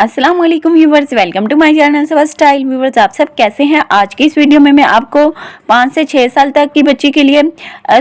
अस्सलाम वालेकुम viewers, welcome to my channel सवा स्टाइल। व्यूवर्स, आप सब कैसे हैं। आज की इस वीडियो में मैं आपको 5 से 6 साल तक की बच्ची के लिए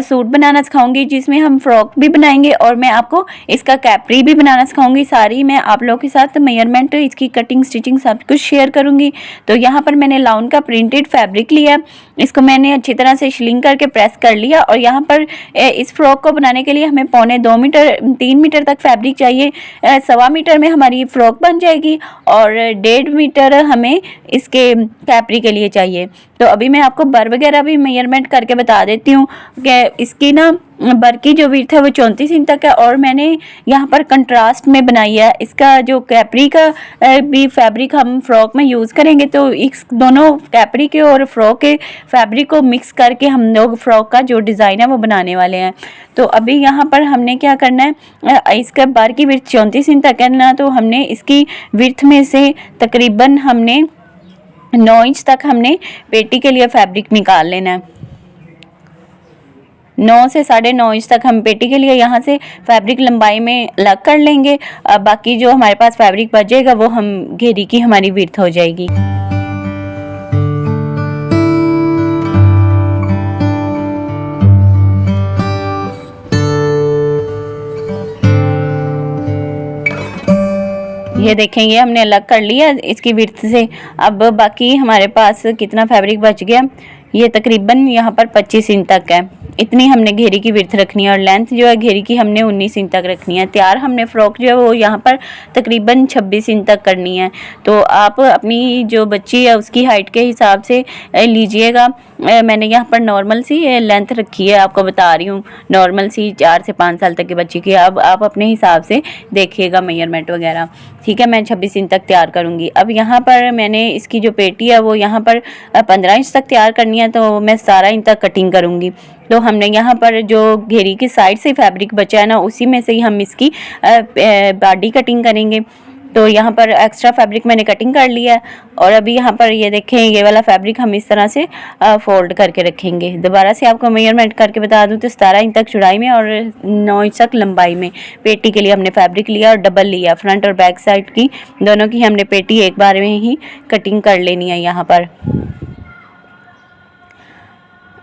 सूट बनाना सिखाऊंगी, जिसमें हम फ्रॉक भी बनाएंगे और मैं आपको इसका कैपरी भी बनाना सिखाऊंगी। सारी मैं आप लोगों के साथ मेजरमेंट, इसकी कटिंग, स्टिचिंग सब कुछ शेयर करूंगी। तो यहाँ पर मैंने लाउन का प्रिंटेड फैब्रिक लिया, इसको मैंने अच्छी तरह से शिलिंग करके प्रेस कर लिया। और यहाँ पर इस फ्रॉक को बनाने के लिए हमें 2.25 मीटर 3 मीटर तक फैब्रिक चाहिए। 1.25 मीटर में हमारी फ्रॉक बन जाएगी और 1.5 मीटर हमें इसके कैपरी के लिए चाहिए। तो अभी मैं आपको बर वगैरह भी मेजरमेंट करके बता देती हूँ कि इसकी ना बर की जो विड्थ है वो 34 इंच तक है और मैंने यहाँ पर कंट्रास्ट में बनाई है। इसका जो कैपरी का भी फैब्रिक हम फ्रॉक में यूज़ करेंगे, तो इस दोनों कैपरी के और फ्रॉक के फैब्रिक को मिक्स करके हम लोग फ्रॉक का जो डिज़ाइन है वो बनाने वाले हैं। तो अभी यहाँ पर हमने क्या करना है, इसका बर की विड्थ 34 इंच तक है ना, तो हमने इसकी विड्थ में से तकरीबन हमने 9 इंच तक हमने पेटी के लिए फैब्रिक निकाल लेना है। 9 से 9.5 इंच तक हम पेटी के लिए यहाँ से फैब्रिक लंबाई में अलग कर लेंगे। बाकी जो हमारे पास फैब्रिक बचेगा वो हम घेरी की हमारी विड्थ हो जाएगी। ये देखेंगे हमने अलग कर लिया इसकी विड्थ से। अब बाकी हमारे पास कितना फैब्रिक बच गया, ये तकरीबन यहाँ पर 25 इंच तक है। इतनी हमने घेरी की विड्थ रखनी है और लेंथ जो है घेरी की हमने 19 इंच तक रखनी है। तैयार हमने फ्रॉक जो है वो यहाँ पर तकरीबन 26 इंच तक करनी है। तो आप अपनी जो बच्ची है उसकी हाइट के हिसाब से लीजिएगा। मैंने यहाँ पर नॉर्मल सी लेंथ रखी है, आपको बता रही हूँ, नॉर्मल सी 4 से 5 साल तक की बच्ची की। अब आप अपने हिसाब से देखिएगा मेजरमेंट वगैरह, ठीक है। मैं 26 इंच तक तैयार करूँगी। अब यहाँ पर मैंने इसकी जो पेटी है वो यहाँ पर 15 इंच तक तैयार करनी है, तो मैं 17 इंच तक कटिंग करूँगी। तो हमने यहाँ पर जो घेरी की साइड से फैब्रिक बचा है ना, उसी में से ही हम इसकी बॉडी कटिंग करेंगे। तो यहाँ पर एक्स्ट्रा फैब्रिक मैंने कटिंग कर लिया है और अभी यहाँ पर ये देखें, ये वाला फैब्रिक हम इस तरह से फोल्ड करके रखेंगे। दोबारा से आपको मेजरमेंट करके बता दूँ तो 17 इंच तक चौड़ाई में और 9 इंच तक लंबाई में पेटी के लिए हमने फैब्रिक लिया और डबल लिया। फ्रंट और बैक साइड की दोनों की हमने पेटी एक बार में ही कटिंग कर लेनी है यहाँ पर।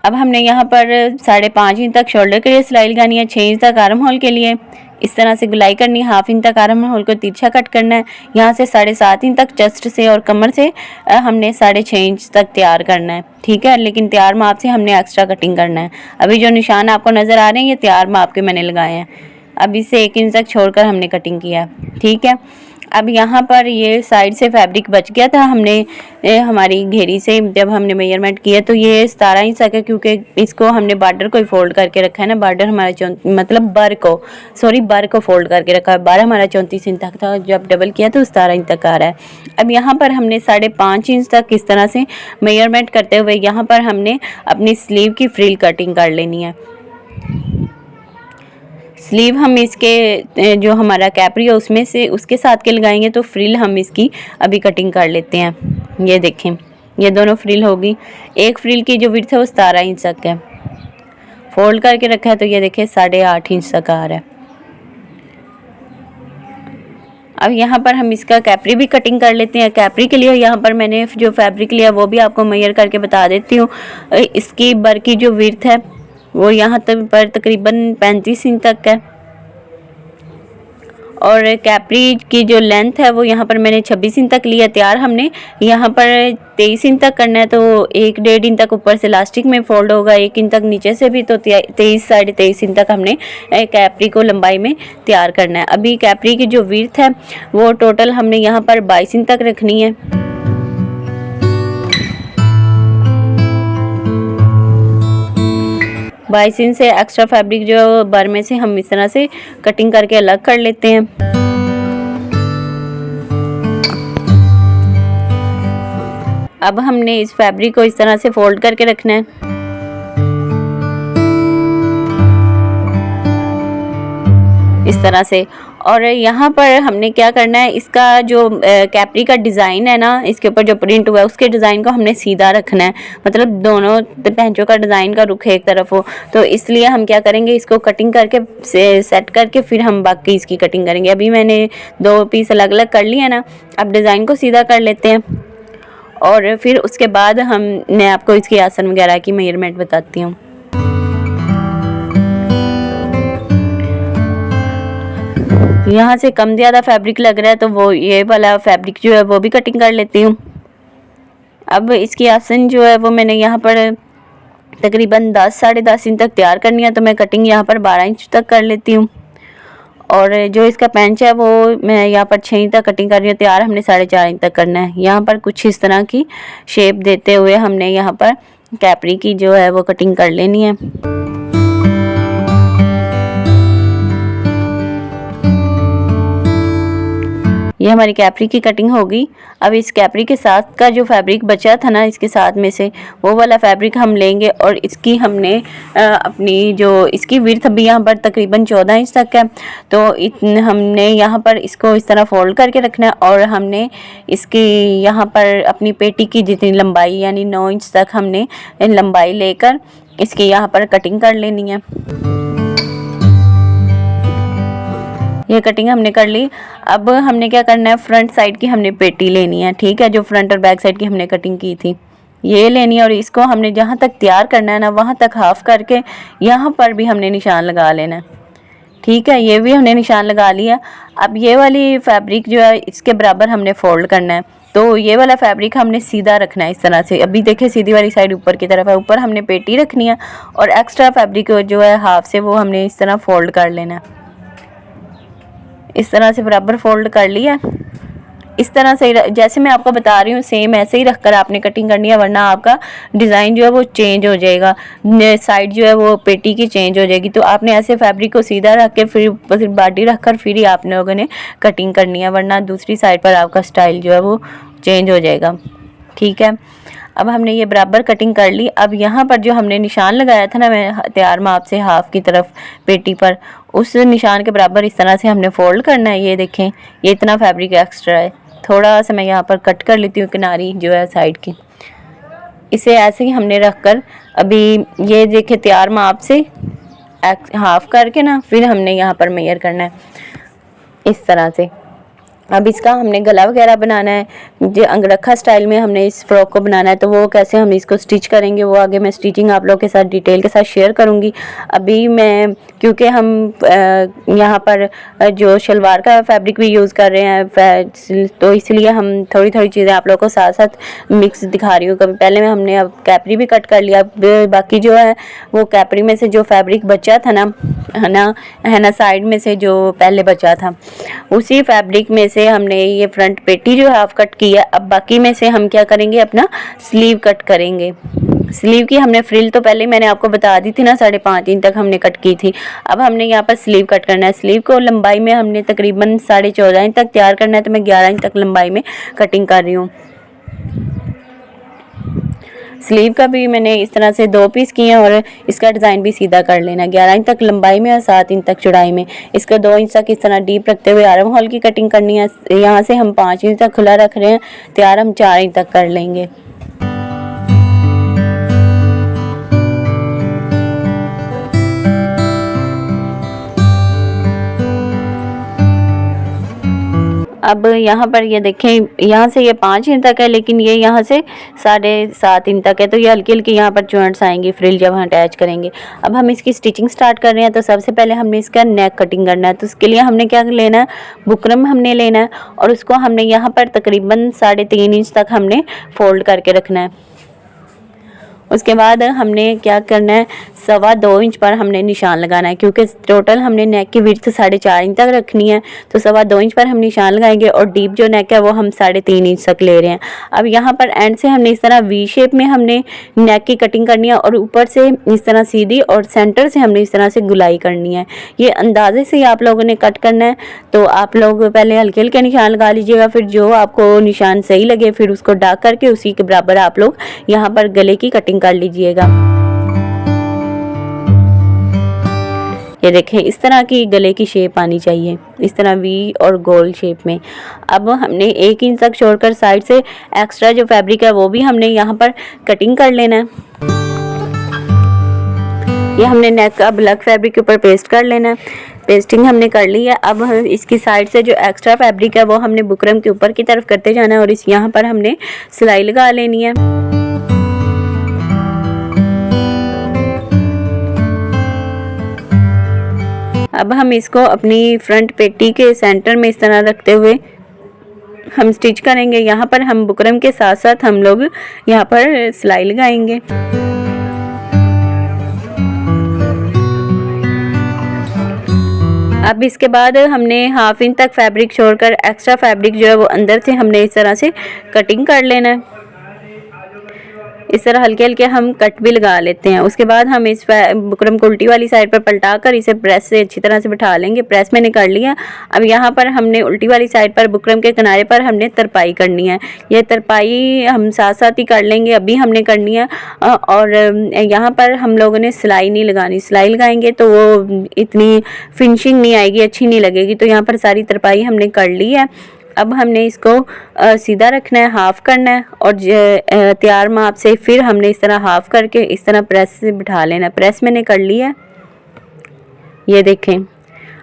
अब हमने यहाँ पर 5.5 इंच तक शोल्डर के लिए सिलाई लगानी है, 6 इंच तक आर्म होल के लिए इस तरह से गुलाई करनी है। 1/2 इंच तक आर्म होल को तिरछा कट करना है। यहाँ से 7.5 इंच तक चेस्ट से और कमर से हमने 6.5 इंच तक तैयार करना है, ठीक है। लेकिन तैयार माप से हमने एक्स्ट्रा कटिंग करना है। अभी जो निशान आपको नज़र आ रहे हैं ये तैयार माप के मैंने लगाए हैं। अब इसे 1 इंच तक छोड़कर हमने कटिंग किया है, ठीक है। अब यहाँ पर ये साइड से फैब्रिक बच गया था, हमने हमारी घेरी से जब हमने मेजरमेंट किया तो ये 17 इंच तक है, क्योंकि इसको हमने बॉर्डर को ही फोल्ड करके रखा है ना। बॉर्डर हमारा मतलब बर को फोल्ड करके रखा है। बार हमारा 34 इंच तक था, जब डबल किया तो 17 इंच तक आ रहा है। अब यहाँ पर हमने 5.5 इंच तक इस तरह से मेजरमेंट करते हुए यहाँ पर हमने अपनी स्लीव की फ्रिल कटिंग कर लेनी है। स्लीव हम इसके जो हमारा कैपरी है उसमें से उसके साथ के लगाएंगे, तो फ्रिल हम इसकी अभी कटिंग कर लेते हैं। ये देखें, ये दोनों फ्रिल होगी। एक फ्रिल की जो विड्थ है वो 17 इंच तक है, फोल्ड करके रखा है, तो ये देखें 8.5 इंच तक आ रहा है। अब यहाँ पर हम इसका कैपरी भी कटिंग कर लेते हैं। कैपरी के लिए यहाँ पर मैंने जो फैब्रिक लिया वो भी आपको मेजर करके बता देती हूँ। इसकी बर की जो विड्थ है वो यहाँ तक पर तकरीबन 35 इंच तक है और कैपरी की जो लेंथ है वो यहाँ पर मैंने 26 इंच तक लिया। तैयार हमने यहाँ पर 23 इंच तक करना है, तो 1.5 इंच तक ऊपर से इलास्टिक में फोल्ड होगा, 1 इंच तक नीचे से भी, तो 23-23.5 इंच तक हमने कैपरी को लंबाई में तैयार करना है। अभी कैपरी की जो विड्थ है वो टोटल हमने यहाँ पर 22 इंच तक रखनी है। बाईस इंच से एक्स्ट्रा फैब्रिक जो बर में से हम इस तरह से कटिंग करके अलग कर लेते हैं। अब हमने इस फैब्रिक को इस तरह से फोल्ड करके रखना है। इस तरह से, और यहाँ पर हमने क्या करना है, इसका जो कैपरी का डिज़ाइन है ना, इसके ऊपर जो प्रिंट हुआ है उसके डिज़ाइन को हमने सीधा रखना है, मतलब दोनों पैंचों का डिज़ाइन का रुख एक तरफ हो। तो इसलिए हम क्या करेंगे, इसको कटिंग करके सेट करके फिर हम बाकी इसकी कटिंग करेंगे। अभी मैंने 2 पीस अलग अलग कर लिए ना, अब डिज़ाइन को सीधा कर लेते हैं और फिर उसके बाद मैं आपको इसकी आसन वगैरह की मेजरमेंट बताती हूँ। यहाँ से कम ज़्यादा फैब्रिक लग रहा है तो वो ये वाला फैब्रिक जो है वो भी कटिंग कर लेती हूँ। अब इसकी आसन जो है वो मैंने यहाँ पर तकरीबन 10 साढ़े 10 इंच तक तैयार करनी है, तो मैं कटिंग यहाँ पर 12 इंच तक कर लेती हूँ। और जो इसका पेंच है वो मैं यहाँ पर 6 इंच तक कटिंग कर रही हूँ, तैयार हमने 4.5 इंच तक करना है। यहाँ पर कुछ इस तरह की शेप देते हुए हमने यहाँ पर कैपरी की जो है वो कटिंग कर लेनी है। ये हमारी कैपरी की कटिंग होगी। अब इस कैपरी के साथ का जो फैब्रिक बचा था ना, इसके साथ में से वो वाला फैब्रिक हम लेंगे और इसकी हमने अपनी जो इसकी विड्थ भी यहाँ पर तकरीबन 14 इंच तक है, तो हमने यहाँ पर इसको इस तरह फोल्ड करके रखना है और हमने इसकी यहाँ पर अपनी पेटी की जितनी लंबाई यानी 9 इंच तक हमने लंबाई लेकर इसकी यहाँ पर कटिंग कर लेनी है। ये कटिंग हमने कर ली। अब हमने क्या करना है, फ्रंट साइड की हमने पेटी लेनी है, ठीक है, जो फ्रंट और बैक साइड की हमने कटिंग की थी ये लेनी है और इसको हमने जहाँ तक तैयार करना है ना वहाँ तक हाफ करके यहाँ पर भी हमने निशान लगा लेना है, ठीक है। ये भी हमने निशान लगा लिया। अब ये वाली फैब्रिक जो है इसके बराबर हमने फोल्ड करना है, तो ये वाला फैब्रिक हमने सीधा रखना है इस तरह से। अभी देखिए सीधी वाली साइड ऊपर की तरफ है, ऊपर हमने पेटी रखनी है और एक्स्ट्रा फैब्रिक जो है हाफ से वो हमने इस तरह फोल्ड कर लेना है। इस तरह से बराबर फोल्ड कर लिया। इस तरह से जैसे मैं आपको बता रही हूँ सेम ऐसे ही रखकर आपने कटिंग करनी है, वरना आपका डिज़ाइन जो है वो चेंज हो जाएगा, साइड जो है वो पेटी की चेंज हो जाएगी। तो आपने ऐसे फैब्रिक को सीधा रख के फिर बॉडी रखकर फिर ही आप लोगों ने कटिंग करनी है, वरना दूसरी साइड पर आपका स्टाइल जो है वो चेंज हो जाएगा, ठीक है। अब हमने ये बराबर कटिंग कर ली। अब यहाँ पर जो हमने निशान लगाया था ना मैं तैयार माप से हाफ की तरफ पेटी पर, उस निशान के बराबर इस तरह से हमने फोल्ड करना है। ये देखें ये इतना फैब्रिक एक्स्ट्रा है, थोड़ा सा मैं यहाँ पर कट कर लेती हूँ किनारी जो है साइड की। इसे ऐसे ही हमने रख कर अभी ये देखें तैयार माप से हाफ करके ना फिर हमने यहाँ पर मेजर करना है इस तरह से। अब इसका हमने गला वगैरह बनाना है, जो अंगरखा स्टाइल में हमने इस फ्रॉक को बनाना है, तो वो कैसे हम इसको स्टिच करेंगे वो आगे मैं स्टिचिंग आप लोगों के साथ डिटेल के साथ शेयर करूंगी। अभी मैं क्योंकि हम यहाँ पर जो शलवार का फैब्रिक भी यूज़ कर रहे हैं तो इसलिए हम थोड़ी थोड़ी चीज़ें आप लोगों को साथ साथ मिक्स दिखा रही हूँ। कभी पहले में हमने अब कैपरी भी कट कर लिया, बाकी जो है वो कैपरी में से जो फैब्रिक बचा था ना है ना साइड में से जो पहले बचा था उसी फैब्रिक में से हमने ये फ्रंट पेटी जो हाफ कट की है। अब बाकी में से हम क्या करेंगे, अपना स्लीव कट करेंगे। स्लीव की हमने फ्रिल तो पहले मैंने आपको बता दी थी ना 5.5 इंच तक हमने कट की थी। अब हमने यहाँ पर स्लीव कट करना है। स्लीव को लंबाई में हमने तकरीबन 14.5 इंच तक तैयार करना है, तो मैं 11 इंच तक लंबाई में कटिंग कर रही हूँ। स्लीव का भी मैंने इस तरह से 2 पीस किए हैं और इसका डिज़ाइन भी सीधा कर लेना। 11 इंच तक लंबाई में और 7 इंच तक चौड़ाई में। इसका 2 इंच तक इस तरह डीप रखते हुए आर्म होल की कटिंग करनी है। यहाँ से हम 5 इंच तक खुला रख रहे हैं, तैयार हम 4 इंच तक कर लेंगे। अब यहाँ पर ये देखें यहाँ से ये 5 इंच तक है, लेकिन ये यहाँ से 7.5 इंच तक है, तो ये हल्की हल्की यहाँ पर जॉइंट्स आएंगी फ्रिल जब हम अटैच करेंगे। अब हम इसकी स्टिचिंग स्टार्ट कर रहे हैं, तो सबसे पहले हमने इसका नेक कटिंग करना है। तो उसके लिए हमने क्या लेना है, बुकरम हमने लेना है और उसको हमने यहाँ पर तकरीबन 3.5 इंच तक हमने फोल्ड करके रखना है। उसके बाद हमने क्या करना है, 2.25 इंच पर हमने निशान लगाना है, क्योंकि टोटल हमने नेक की विड्थ 4.5 इंच तक रखनी है, तो 2.25 इंच पर हम निशान लगाएंगे और डीप जो नेक है वो हम 3.5 इंच तक ले रहे हैं। अब यहाँ पर एंड से हमने इस तरह वी शेप में हमने नेक की कटिंग करनी है और ऊपर से इस तरह सीधी और सेंटर से हमने इस तरह से गुलाई करनी है। ये अंदाजे से आप लोगों ने कट करना है, तो आप लोग पहले हल्के हल्के निशान लगा लीजिएगा, फिर जो आपको निशान सही लगे फिर उसको डाक करके उसी के बराबर आप लोग यहाँ पर गले की कटिंग कर लीजिएगा। ये देखें, इस तरह की गले की शेप आनी चाहिए, इस तरह वी और गोल शेप में। अब हमने 1 इंच तक छोड़कर साइड से एक्स्ट्रा जो फैब्रिक है वो भी हमने यहाँ पर कटिंग कर लेना है। ये हमने नेक का ब्लैक फैब्रिक के ऊपर पेस्ट कर लेना है। पेस्टिंग हमने कर ली है। अब हम इसकी साइड से जो एक्स्ट्रा फैब्रिक है वो हमने बुकरम के ऊपर की तरफ करते जाना है और इस यहाँ पर हमने सिलाई लगा लेनी है। अब हम इसको अपनी फ्रंट पेटी के सेंटर में इस तरह रखते हुए हम स्टिच करेंगे। यहाँ पर हम बुकरम के साथ साथ हम लोग यहाँ पर सिलाई लगाएंगे। अब इसके बाद हमने 1/2 इंच तक फैब्रिक छोड़कर एक्स्ट्रा फैब्रिक जो है वो अंदर से हमने इस तरह से कटिंग कर लेना है। इस तरह हल्के हल्के हम कट भी लगा लेते हैं। उसके बाद हम इस बुकरम को उल्टी वाली साइड पर पलटा कर इसे प्रेस से अच्छी तरह से बिठा लेंगे। प्रेस मैंने कर लिया। अब यहाँ पर हमने उल्टी वाली साइड पर बुकरम के किनारे पर हमने तरपाई करनी है। ये तरपाई हम साथ साथ ही कर लेंगे, अभी हमने करनी है। और यहाँ पर हम लोगों ने सिलाई नहीं लगानी, सिलाई लगाएंगे तो वो इतनी फिनिशिंग नहीं आएगी, अच्छी नहीं लगेगी। तो यहाँ पर सारी तरपाई हमने कर ली है। अब हमने इसको सीधा रखना है, हाफ करना है और तैयार माप से फिर हमने इस तरह हाफ करके इस तरह प्रेस से बिठा लेना। प्रेस मैंने कर ली है, ये देखें।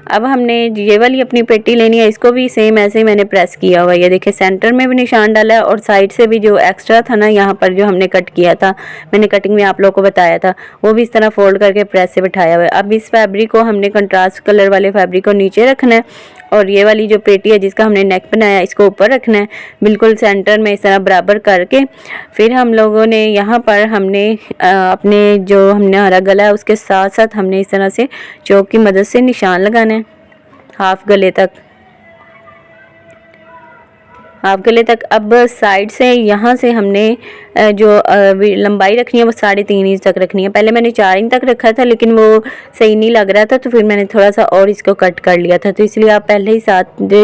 अब हमने ये वाली अपनी पेटी लेनी है, इसको भी सेम ऐसे ही मैंने प्रेस किया हुआ है। ये देखिए, सेंटर में भी निशान डाला है और साइड से भी जो एक्स्ट्रा था ना यहाँ पर जो हमने कट किया था, मैंने कटिंग में आप लोगों को बताया था, वो भी इस तरह फोल्ड करके प्रेस से बिठाया हुआ है। अब इस फैब्रिक को हमने कंट्रास्ट कलर वाले फैब्रिक को नीचे रखना है और ये वाली जो पेटी है जिसका हमने नेक बनाया इसको ऊपर रखना है, बिल्कुल सेंटर में इस तरह बराबर करके। फिर हम लोगों ने यहाँ पर हमने अपने जो हमने हरा गला है उसके साथ साथ हमने इस तरह से चौक की मदद से निशान लगाना है हाफ गले तक, हाफ गले तक। अब साइड से यहाँ से हमने जो लंबाई रखनी है वो 3.5 इंच तक रखनी है। पहले मैंने 4 इंच तक रखा था लेकिन वो सही नहीं लग रहा था, तो फिर मैंने थोड़ा सा और इसको कट कर लिया था। तो इसलिए आप पहले ही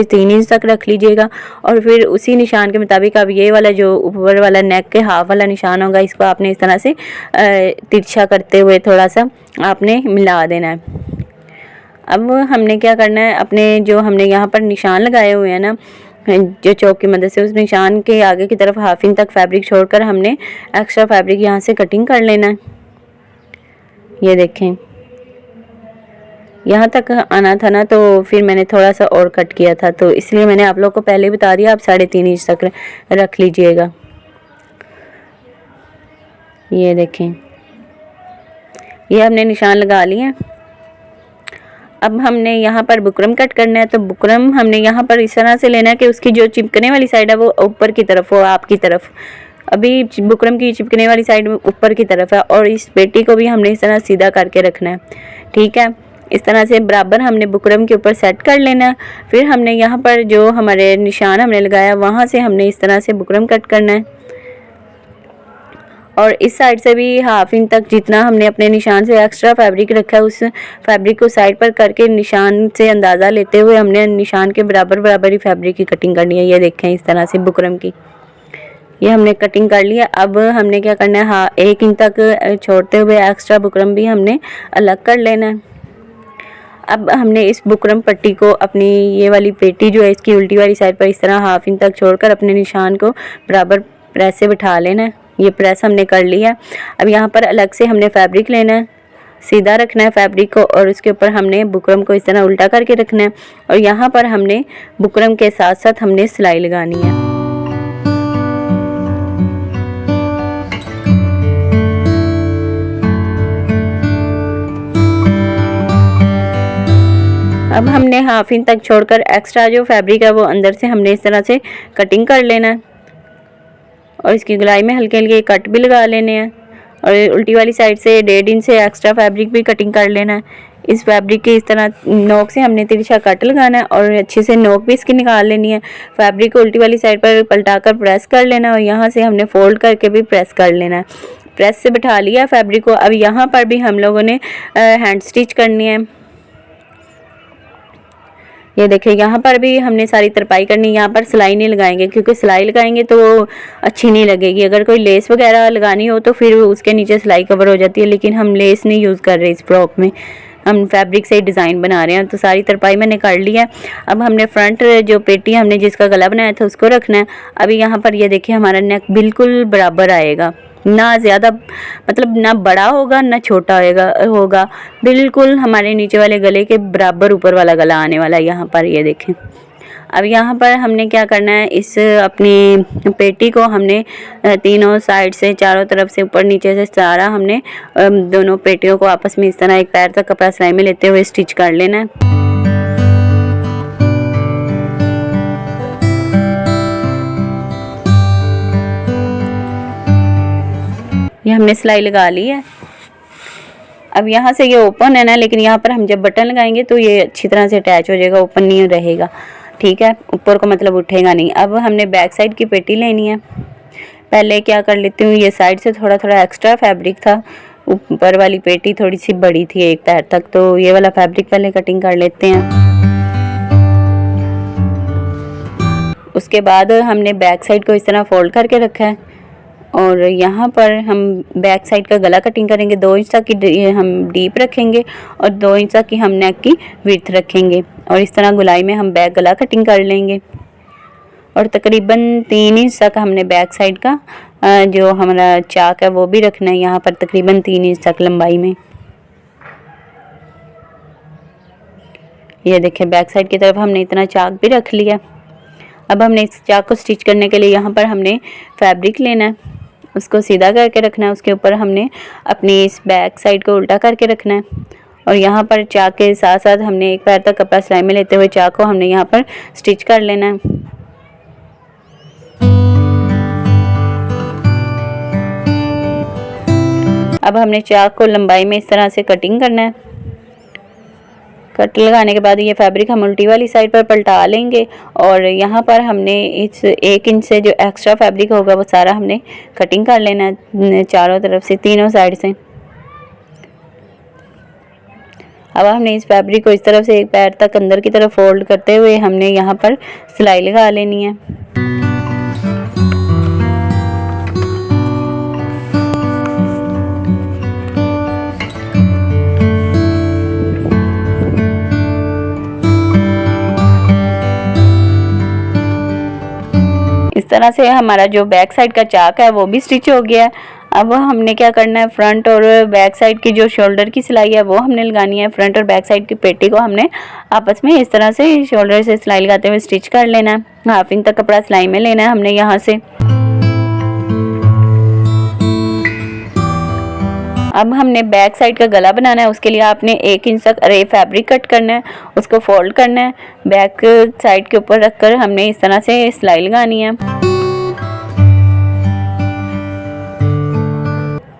3 इंच तक रख लीजिएगा और फिर उसी निशान के मुताबिक अब ये वाला जो ऊपर वाला नेक के हाफ वाला निशान होगा इसको आपने इस तरह से तिरछा करते हुए थोड़ा सा आपने मिला देना है। अब हमने क्या करना है, अपने जो हमने यहाँ पर निशान लगाए हुए हैं ना जो चौक की मदद से, उस निशान के आगे की तरफ 1/2 इंच तक फैब्रिक छोड़कर हमने एक्स्ट्रा फैब्रिक यहाँ से कटिंग कर लेना है। ये देखें, यहाँ तक आना था ना, तो फिर मैंने थोड़ा सा और कट किया था, तो इसलिए मैंने आप लोगों को पहले बता दिया, आप 3.5 इंच तक रख लीजिएगा। ये देखें, ये हमने निशान लगा लिए। अब हमने यहाँ पर बुकरम कट करना है, तो बुकरम हमने यहाँ पर इस तरह से लेना है कि उसकी जो चिपकने वाली साइड है वो ऊपर की तरफ हो, आपकी तरफ। अभी बुकरम की चिपकने वाली साइड ऊपर की तरफ है और इस पेटी को भी हमने इस तरह सीधा करके रखना है, ठीक है। इस तरह से बराबर हमने बुकरम के ऊपर सेट कर लेना है। फिर हमने यहाँ पर जो हमारे निशान हमने लगाया वहाँ से हमने इस तरह से बुकरम कट करना है और इस साइड से भी 1/2 इंच तक जितना हमने अपने निशान से एक्स्ट्रा फैब्रिक रखा है उस फैब्रिक को साइड पर करके निशान से अंदाज़ा लेते हुए हमने निशान के बराबर बराबर ही फैब्रिक की कटिंग करनी है। ये देखें, इस तरह से बुकरम की ये हमने कटिंग कर लिया। अब हमने क्या करना है, 1 इंच तक छोड़ते हुए एक्स्ट्रा बुकरम भी हमने अलग कर लेना है। अब हमने इस बुकरम पट्टी को अपनी ये वाली पेटी जो है इसकी उल्टी वाली साइड पर इस तरह 1/2 इंच तक छोड़कर अपने निशान को बराबर प्रेस से बिठा लेना है। ये प्रेस हमने कर लिया। अब यहाँ पर अलग से हमने फैब्रिक लेना है, सीधा रखना है फैब्रिक को और उसके ऊपर हमने बुकरम को इस तरह उल्टा करके रखना है और यहाँ पर हमने बुकरम के साथ साथ हमने सिलाई लगानी है। अब हमने 1/2 इंच तक छोड़कर एक्स्ट्रा जो फैब्रिक है वो अंदर से हमने इस तरह से कटिंग कर लेना है और इसकी गुलाई में हल्के हल्के कट भी लगा लेने हैं और उल्टी वाली साइड से 1.5 इंच से एक्स्ट्रा फैब्रिक भी कटिंग कर लेना है। इस फैब्रिक के इस तरह नोक से हमने तिरछा कट लगाना है और अच्छे से नोक भी इसकी निकाल लेनी है। फैब्रिक को उल्टी वाली साइड पर पलटाकर प्रेस कर लेना है और यहाँ से हमने फोल्ड करके भी प्रेस कर लेना है। प्रेस से बिठा लिया फैब्रिक को। अब यहाँ पर भी हम लोगों ने हैंड स्टिच करनी है। ये देखिए, यहाँ पर भी हमने सारी तरपाई करनी है। यहाँ पर सिलाई नहीं लगाएंगे क्योंकि सिलाई लगाएंगे तो वो अच्छी नहीं लगेगी। अगर कोई लेस वगैरह लगानी हो तो फिर उसके नीचे सिलाई कवर हो जाती है, लेकिन हम लेस नहीं यूज़ कर रहे इस फ्रॉक में। हम फैब्रिक से ही डिज़ाइन बना रहे हैं। तो सारी तरपाई मैंने कर ली है। अब हमने फ्रंट जो पेटी हमने जिसका गला बनाया था उसको रखना है। अभी यहाँ पर ये देखिए हमारा नेक बिल्कुल बराबर आएगा, ना ज़्यादा मतलब ना बड़ा होगा ना छोटा होगा, बिल्कुल हमारे नीचे वाले गले के बराबर ऊपर वाला गला आने वाला है यहाँ पर, ये देखें। अब यहाँ पर हमने क्या करना है, इस अपनी पेटी को हमने तीनों साइड से, चारों तरफ से, ऊपर नीचे से सारा हमने दोनों पेटियों को आपस में इस तरह एक पैर तक कपड़ा सिलाई में लेते हुए स्टिच कर लेना है। ये हमने सिलाई लगा ली है। अब यहाँ से ये ओपन है ना, लेकिन यहाँ पर हम जब बटन लगाएंगे तो ये अच्छी तरह से अटैच हो जाएगा, ओपन नहीं रहेगा, ठीक है, ऊपर को मतलब उठेगा नहीं। अब हमने बैक साइड की पेटी लेनी है। पहले क्या कर लेती हूँ, ये साइड से थोड़ा थोड़ा एक्स्ट्रा फैब्रिक था, ऊपर वाली पेटी थोड़ी सी बड़ी थी एक पैर तक, तो ये वाला फैब्रिक पहले कटिंग कर लेते हैं। उसके बाद हमने बैक साइड को इस तरह फोल्ड करके रखा है और यहाँ पर हम बैक साइड का गला कटिंग करेंगे। 2 इंच तक की हम डीप रखेंगे और 2 इंच तक की हम नेक की विड्थ रखेंगे और इस तरह गुलाई में हम बैक गला कटिंग कर लेंगे। और तकरीबन 3 इंच तक हमने बैक साइड का जो हमारा चाक है वो भी रखना है, यहाँ पर तकरीबन 3 इंच तक लंबाई में। ये देखिए बैक साइड की तरफ हमने इतना चाक भी रख लिया। अब हमने इस चाक को स्टिच करने के लिए यहाँ पर हमने फैब्रिक लेना है, उसको सीधा करके रखना है, उसके ऊपर हमने अपनी इस बैक साइड को उल्टा करके रखना है और यहाँ पर चाक के साथ साथ हमने एक पैर तक कपड़ा सिलाई में लेते हुए चाक को हमने यहाँ पर स्टिच कर लेना है। अब हमने चाक को लंबाई में इस तरह से कटिंग करना है। कट लगाने के बाद ये फैब्रिक हम उल्टी वाली साइड पर पलटा लेंगे और यहाँ पर हमने इस 1 इंच से जो एक्स्ट्रा फैब्रिक होगा वो सारा हमने कटिंग कर लेना है चारों तरफ से, तीनों साइड से। अब हमने इस फैब्रिक को इस तरफ से एक पैर तक अंदर की तरफ फोल्ड करते हुए हमने यहाँ पर सिलाई लगा लेनी है। इस तरह से हमारा जो बैक साइड का चाक है वो भी स्टिच हो गया है। अब हमने क्या करना है, फ्रंट और बैक साइड की जो शोल्डर की सिलाई है वो हमने लगानी है। फ्रंट और बैक साइड की पेटी को हमने आपस में इस तरह से शोल्डर से सिलाई लगाते हुए स्टिच कर लेना है। 1/2 इंच तक कपड़ा सिलाई में लेना है हमने यहाँ से। अब हमने बैक साइड का गला बनाना है, उसके लिए आपने 1 इंच तक अरे फैब्रिक कट करना है, उसको फोल्ड करना है, बैक साइड के ऊपर रखकर हमने इस तरह से सिलाई लगानी है।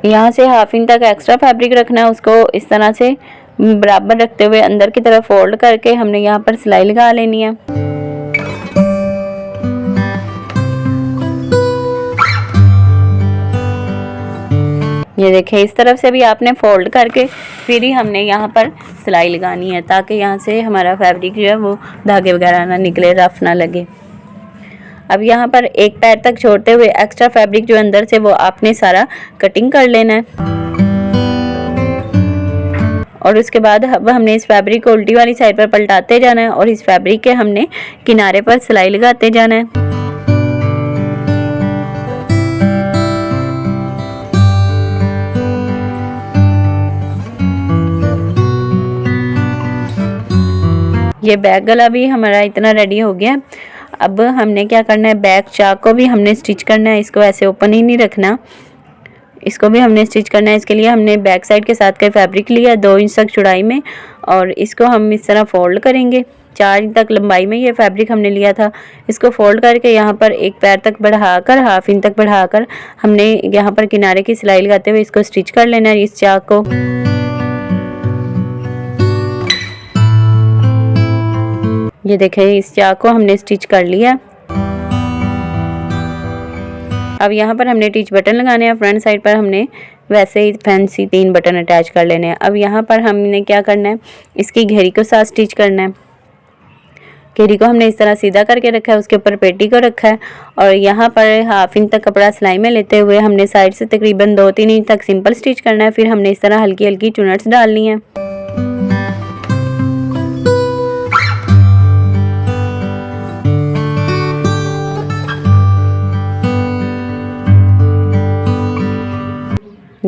यहाँ से 1/2 इंच तक एक्स्ट्रा फैब्रिक रखना है, उसको इस तरह से बराबर रखते हुए अंदर की तरफ फोल्ड करके हमने यहाँ पर सिलाई लगा लेनी है। ये देखिए इस तरफ से भी आपने फोल्ड करके फिर ही हमने यहाँ पर सिलाई लगानी है, ताकि यहाँ से हमारा फैब्रिक जो है वो धागे वगैरह ना निकले, रफ ना लगे। अब यहाँ पर एक पैर तक छोड़ते हुए एक्स्ट्रा फैब्रिक जो अंदर से वो आपने सारा कटिंग कर लेना है और उसके बाद अब हमने इस फैब्रिक को उल्टी वाली साइड पर पलटाते जाना है और इस फैब्रिक के हमने किनारे पर सिलाई लगाते जाना है। ये बैक गला भी हमारा इतना रेडी हो गया। अब हमने क्या करना है, बैक चाक को भी हमने स्टिच करना है, इसको ऐसे ओपन ही नहीं रखना, इसको भी हमने स्टिच करना है। इसके लिए हमने बैक साइड के साथ का फैब्रिक लिया 2 इंच तक चौड़ाई में और इसको हम इस तरह फोल्ड करेंगे। 4 इंच तक लंबाई में ये फैब्रिक हमने लिया था, इसको फोल्ड करके यहाँ पर एक पैर तक बढ़ाकर 1/2 इंच तक बढ़ाकर हमने यहाँ पर किनारे की सिलाई लगाते हुए इसको स्टिच कर लेना है इस चाक को। ये देखें इस चाक को हमने स्टिच कर लिया। अब यहाँ पर हमने टिच बटन लगाने हैं। फ्रंट साइड पर हमने वैसे ही फैंसी 3 बटन अटैच कर लेने हैं। अब यहाँ पर हमने क्या करना है, इसकी घेरी को साथ स्टिच करना है। घेरी को हमने इस तरह सीधा करके रखा है, उसके ऊपर पेटी को रखा है और यहाँ पर 1/2 इंच तक कपड़ा सिलाई में लेते हुए हमने साइड से तकरीबन 2-3 इंच तक सिंपल स्टिच करना है। फिर हमने इस तरह हल्की हल्की चुनट्स डालनी है।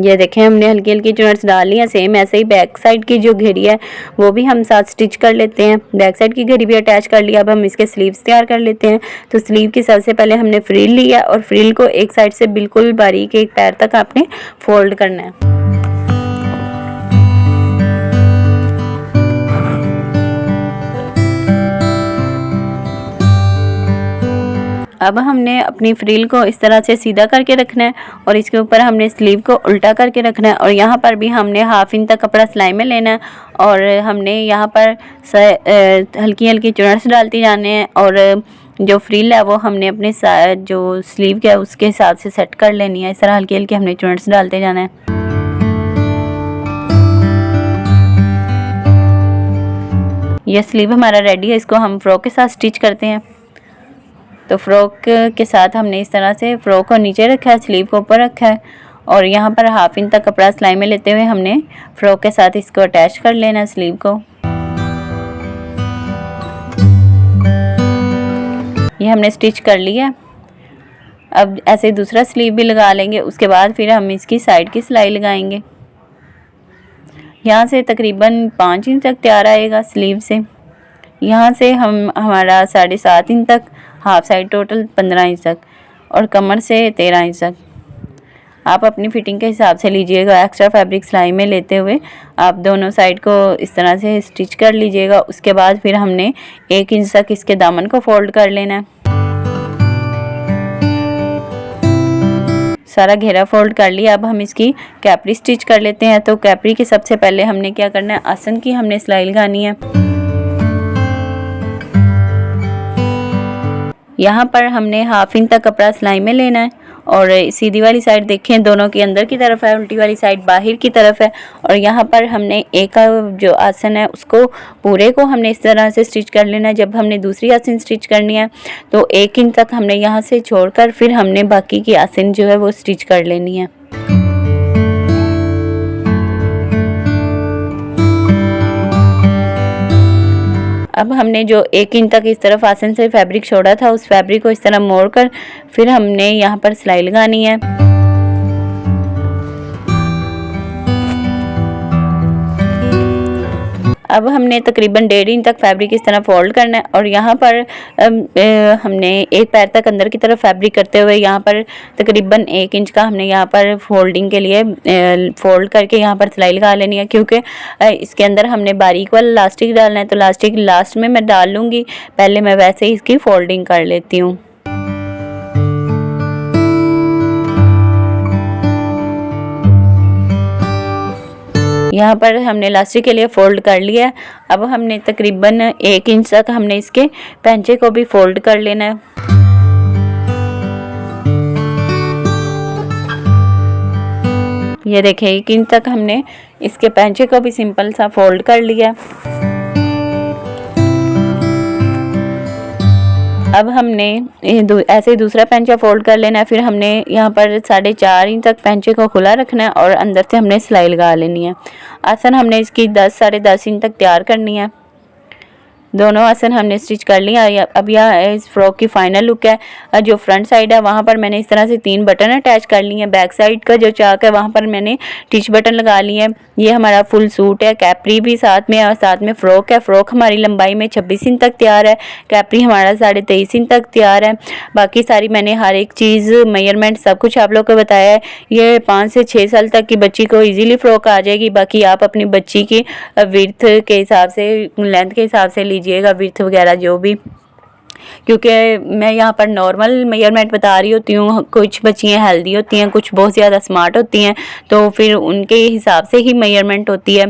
ये देखें हमने हल्की हल्की चुनट्स डाल ली हैं। सेम ऐसे ही बैक साइड की जो घेरी है वो भी हम साथ स्टिच कर लेते हैं। बैक साइड की घेरी भी अटैच कर लिया। अब हम इसके स्लीव्स तैयार कर लेते हैं। तो स्लीव की सबसे पहले हमने फ्रिल लिया और फ्रिल को एक साइड से बिल्कुल बारीक एक पैर तक आपने फोल्ड करना है। अब हमने अपनी फ्रिल को इस तरह से सीधा करके रखना है और इसके ऊपर हमने स्लीव को उल्टा करके रखना है और यहाँ पर भी हमने हाफ इंच तक कपड़ा सिलाई में लेना है और हमने यहाँ पर हल्की हल्की चुनट्स डालती जाने हैं और जो फ्रिल है वो हमने अपने जो स्लीव के है उसके हिसाब से सेट कर लेनी है। इस तरह हल्की हल्की हमने चुनट्स डालते जाना है। यह स्लीव हमारा रेडी है। इसको हम फ्रॉक के साथ स्टिच करते हैं। तो फ्रॉक के साथ हमने इस तरह से फ्रॉक को नीचे रखा है, स्लीव को ऊपर रखा है और यहाँ पर हाफ इंच तक कपड़ा सिलाई में लेते हुए हमने फ्रॉक के साथ इसको अटैच कर लेना है स्लीव को। ये हमने स्टिच कर लिया। अब ऐसे दूसरा स्लीव भी लगा लेंगे। उसके बाद फिर हम इसकी साइड की सिलाई लगाएंगे। यहाँ से तकरीबन 5 इंच तक तैयार आएगा स्लीव से। यहाँ से हमारा 7.5 इंच तक, हाफ साइड टोटल 15 इंच तक और कमर से 13 इंच तक। आप अपनी फिटिंग के हिसाब से लीजिएगा। एक्स्ट्रा फैब्रिक सिलाई में लेते हुए आप दोनों साइड को इस तरह से स्टिच कर लीजिएगा। उसके बाद फिर हमने 1 इंच तक इसके दामन को फोल्ड कर लेना है। सारा घेरा फोल्ड कर लिया। अब हम इसकी कैपरी स्टिच कर लेते हैं। तो कैपरी के सबसे पहले हमने क्या करना है, आसन की हमने सिलाई लगानी है। यहाँ पर हमने हाफ इंच तक कपड़ा सिलाई में लेना है और सीधी वाली साइड देखें दोनों की अंदर की तरफ है, उल्टी वाली साइड बाहर की तरफ है। और यहाँ पर हमने एक जो आसन है उसको पूरे को हमने इस तरह से स्टिच कर लेना है। जब हमने दूसरी आसन स्टिच करनी है तो 1 इंच तक हमने यहाँ से छोड़कर फिर हमने बाकी की आसन जो है वो स्टिच कर लेनी है। अब हमने जो 1 इंच तक इस तरफ आसन से फैब्रिक छोड़ा था उस फैब्रिक को इस तरह मोड़कर फिर हमने यहाँ पर सिलाई लगानी है। अब हमने तकरीबन 1.5 इंच तक फैब्रिक इस तरह फोल्ड करना है और यहाँ पर हमने एक पैर तक अंदर की तरफ फैब्रिक करते हुए यहाँ पर तकरीबन 1 इंच का हमने यहाँ पर फोल्डिंग के लिए फोल्ड करके यहाँ पर सिलाई लगा लेनी है। क्योंकि इसके अंदर हमने बारीक वाला लास्टिक डालना है तो लास्टिक लास्ट में मैं डाल लूँगी। पहले मैं वैसे ही इसकी फोल्डिंग कर लेती हूँ। यहाँ पर हमने इलास्टिक के लिए फोल्ड कर लिया है। अब हमने तकरीबन 1 इंच तक हमने इसके पैंचे को भी फोल्ड कर लेना है। ये देखें 1 इंच तक हमने इसके पैंचे को भी सिंपल सा फोल्ड कर लिया। अब हमने ऐसे ही दूसरा पैंचा फोल्ड कर लेना है। फिर हमने यहाँ पर 4.5 इंच तक पैंचे को खुला रखना है और अंदर से हमने सिलाई लगा लेनी है। आसन हमने इसकी 10-10.5 इंच तक तैयार करनी है। दोनों आसन हमने स्टिच कर लिया। अब यह इस फ्रॉक की फाइनल लुक है। जो फ्रंट साइड है वहाँ पर मैंने इस तरह से 3 बटन अटैच कर लिए हैं। बैक साइड का जो चाक है वहाँ पर मैंने टिच बटन लगा लिए हैं। ये हमारा फुल सूट है। कैपरी भी साथ में और साथ में फ़्रॉक है। फ़्रॉक हमारी लंबाई में 26 इंच तक तैयार है। कैपरी हमारा 23.5 इंच तक तैयार है। बाकी सारी मैंने हर एक चीज़ मेजरमेंट सब कुछ आप लोग को बताया है। ये 5 से 6 साल तक की बच्ची को ईजीली फ़्रॉक आ जाएगी। बाकी आप अपनी बच्ची की विड्थ के हिसाब से, लेंथ के हिसाब से लीजिएगा, विड्थ वगैरह जो भी, क्योंकि मैं यहाँ पर नॉर्मल मेजरमेंट बता रही होती हूँ। कुछ बच्चियाँ हेल्दी होती हैं, कुछ बहुत ज़्यादा स्मार्ट होती हैं, तो फिर उनके हिसाब से ही मेजरमेंट होती है।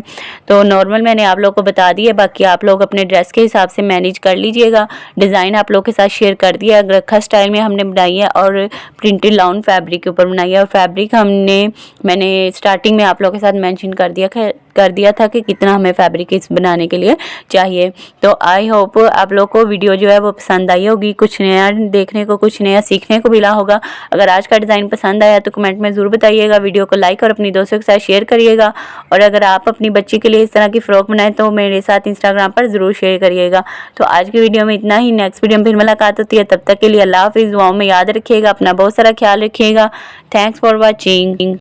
तो नॉर्मल मैंने आप लोग को बता दी है। बाकी आप लोग अपने ड्रेस के हिसाब से मैनेज कर लीजिएगा। डिज़ाइन आप लोग के साथ शेयर कर दिया। अगरखा स्टाइल में हमने बनाई है और प्रिंटेड लाउन फैब्रिक के ऊपर बनाई है। और फैब्रिक मैंने स्टार्टिंग में आप लोग के साथ मेंशन कर दिया था कि कितना हमें फैब्रिक इस बनाने के लिए चाहिए। तो आई होप आप लोग को वीडियो जो है वो पसंद आई होगी। कुछ नया देखने को, कुछ नया सीखने को मिला होगा। अगर आज का डिज़ाइन पसंद आया तो कमेंट में ज़रूर बताइएगा। वीडियो को लाइक और अपनी दोस्तों के साथ शेयर करिएगा। और अगर आप अपनी बच्ची के लिए इस तरह की फ़्रॉक बनाएं तो मेरे साथ इंस्टाग्राम पर ज़रूर शेयर करिएगा। तो आज की वीडियो में इतना ही। नेक्स्ट वीडियो में फिर मुलाकात होती है। तब तक के लिए अल्लाह हाफ़िज़। दुआओं में याद रखिएगा। अपना बहुत सारा ख्याल रखिएगा। Thanks for watching.